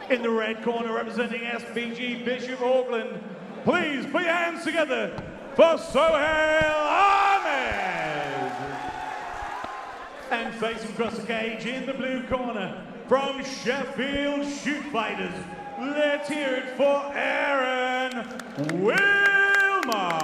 In the red corner, representing SBG Bishop Auckland, please put your hands together for Sohail Ahmed. And facing across the cage in the blue corner, from Sheffield Shoot Fighters, let's hear it for Aaron Wilmot.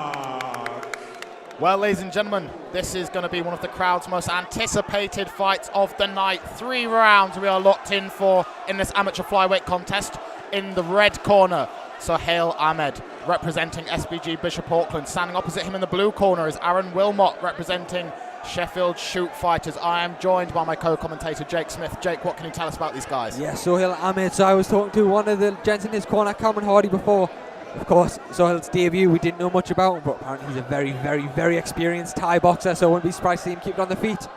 Well, ladies and gentlemen, this is going to be one of the crowd's most anticipated fights of the night. 3 rounds we are locked in for in this amateur flyweight contest. In the red corner, Sohail Ahmed, representing SBG Bishop Auckland. Standing opposite him in the blue corner is Aaron Wilmot, representing Sheffield Shoot Fighters. I am joined by my co-commentator Jake Smith. Jake, what can you tell us about these guys? Yeah, Sohail Ahmed. So I was talking to one of the gents in his corner, Cameron Hardy, before. Of course, Sohail's debut, we didn't know much about him, but apparently he's a very, very, very experienced Thai boxer, so I wouldn't be surprised to see him keep it on the feet.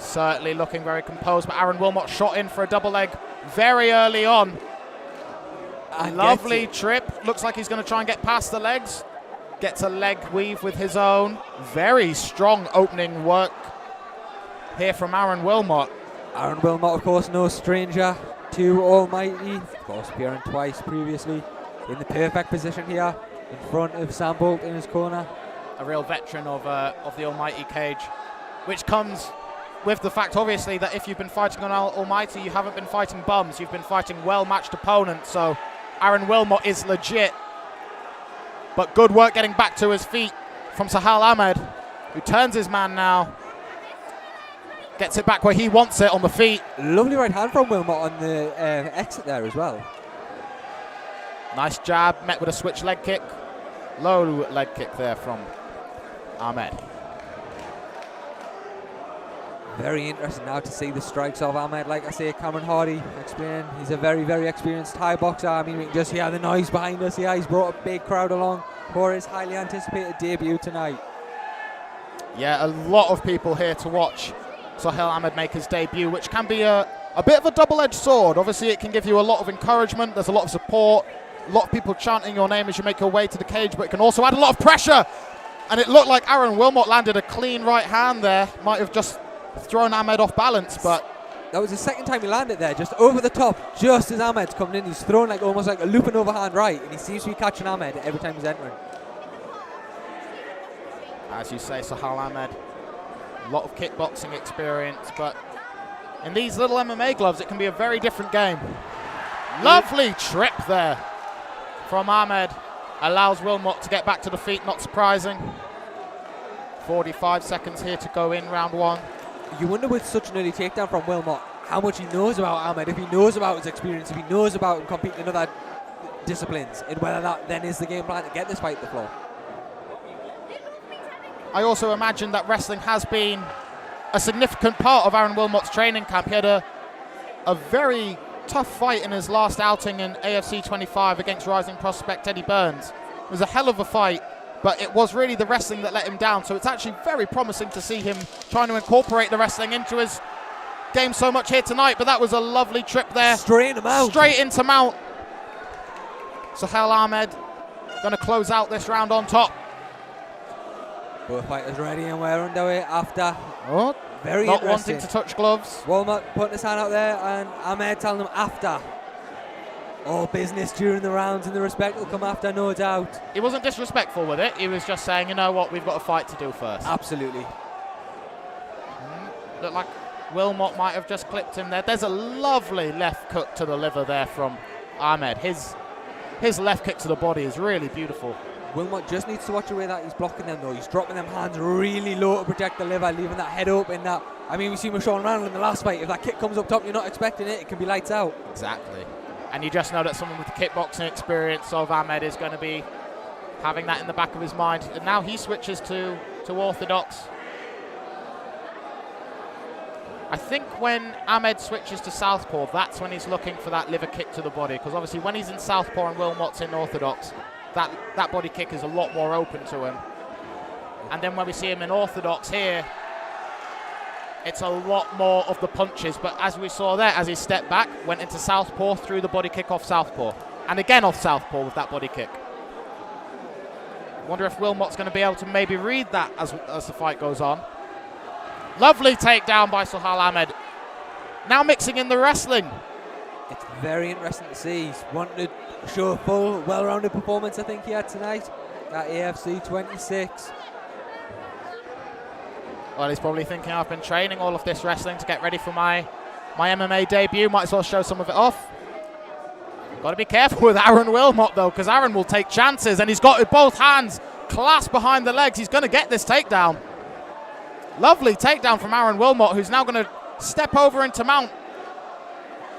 Certainly looking very composed, but Aaron Wilmot shot in for a double leg very early on. Lovely trip. Looks like he's going to try and get past the legs. Gets a leg weave with his own. Very strong opening work here from Aaron Wilmot. Aaron Wilmot, of course, no stranger to Almighty. Of course, appearing twice previously. In the perfect position here, in front of Sam Bolt in his corner. A real veteran of the Almighty cage, which comes with the fact, obviously, that if you've been fighting on Almighty, you haven't been fighting bums, you've been fighting well-matched opponents, so Aaron Wilmot is legit. But good work getting back to his feet from Sohail Ahmed, who turns his man now. Gets it back where he wants it, on the feet. Lovely right hand from Wilmot on the exit there as well. Nice jab, met with a switch leg kick. Low leg kick there from Ahmed. Very interesting now to see the strikes of Ahmed. Like I say, Cameron Hardy explained he's a very, very experienced Thai boxer. I mean, we can just hear the noise behind us. Yeah, he's brought a big crowd along for his highly anticipated debut tonight. Yeah, a lot of people here to watch Sohail Ahmed make his debut, which can be a bit of a double-edged sword. Obviously, it can give you a lot of encouragement. There's a lot of support. A lot of people chanting your name as you make your way to the cage, but it can also add a lot of pressure. And it looked like Aaron Wilmot landed a clean right hand there. Might have just thrown Ahmed off balance, but that was the second time he landed there, just over the top, just as Ahmed's coming in. He's thrown like almost like a looping overhand right, and he seems to be catching Ahmed every time he's entering. As you say, Sohail Ahmed, a lot of kickboxing experience, but in these little MMA gloves, it can be a very different game. Lovely trip there from Ahmed, allows Wilmot to get back to the feet, not surprising. 45 seconds here to go in round 1. You wonder with such an early takedown from Wilmot, how much he knows about Ahmed, if he knows about his experience, if he knows about him competing in other disciplines, and whether that then is the game plan to get this fight to the floor. I also imagine that wrestling has been a significant part of Aaron Wilmot's training camp. He had a very tough fight in his last outing in AFC 25 against rising prospect Eddie Burns. It was a hell of a fight, but it was really the wrestling that let him down. So it's actually very promising to see him trying to incorporate the wrestling into his game so much here tonight. But that was a lovely trip there. Straight him out. Straight into mount. Sohail Ahmed going to close out this round on top. Both fighters ready and we're underway after. Oh, very not interesting. wanting to touch gloves. Wilmot putting his hand out there, and Ahmed telling him after. All business during the rounds, and the respect will come after, no doubt. He wasn't disrespectful with it. He was just saying, you know what, we've got a fight to do first. Absolutely. Looked like Wilmot might have just clipped him there. There's a lovely left hook to the liver there from Ahmed. His left kick to the body is really beautiful. Wilmot just needs to watch the way that he's blocking them though. He's dropping them hands really low to protect the liver, leaving that head open. That, I mean, we've seen with Sean Randall in the last fight. If that kick comes up top, you're not expecting it, it can be lights out. Exactly. And you just know that someone with the kickboxing experience of Ahmed is going to be having that in the back of his mind. And now he switches to orthodox. I think when Ahmed switches to southpaw, that's when he's looking for that liver kick to the body. Because obviously when he's in southpaw and Wilmot's in orthodox, that body kick is a lot more open to him. And then when we see him in orthodox here, it's a lot more of the punches. But as we saw there, as he stepped back, went into southpaw, threw the body kick off southpaw. And again off southpaw with that body kick. Wonder if Wilmot's going to be able to maybe read that as the fight goes on. Lovely takedown by Sohail Ahmed. Now mixing in the wrestling. it's very interesting to see. He's wanting to show a full, well-rounded performance, I think he had tonight at AFC 26. Well, he's probably thinking, I've been training all of this wrestling to get ready for my MMA debut. Might as well show some of it off. Got to be careful with Aaron Wilmot, though, because Aaron will take chances, and he's got both hands clasped behind the legs. He's going to get this takedown. Lovely takedown from Aaron Wilmot, who's now going to step over into mount.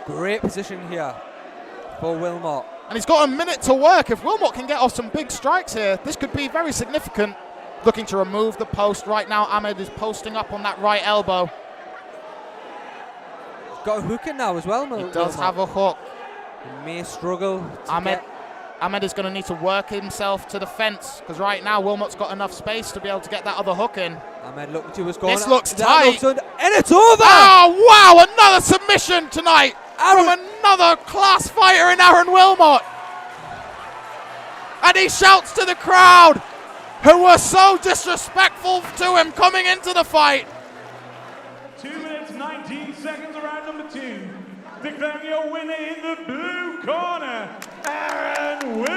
Great position here for Wilmot. And he's got a minute to work. If Wilmot can get off some big strikes here, this could be very significant. Looking to remove the post right now. Ahmed is posting up on that right elbow. He's got a hook in now as well. He does have a hook. He may struggle. Ahmed is going to need to work himself to the fence, because right now Wilmot's got enough space to be able to get that other hook in. Ahmed looking to his corner. This looks tight. And it's over! Oh, wow! Another submission tonight from another class fighter in Aaron Wilmot. And he shouts to the crowd, who were so disrespectful to him coming into the fight. 2 minutes, 19 seconds around number 2. Declaring your winner in the blue corner, Aaron Wilmot.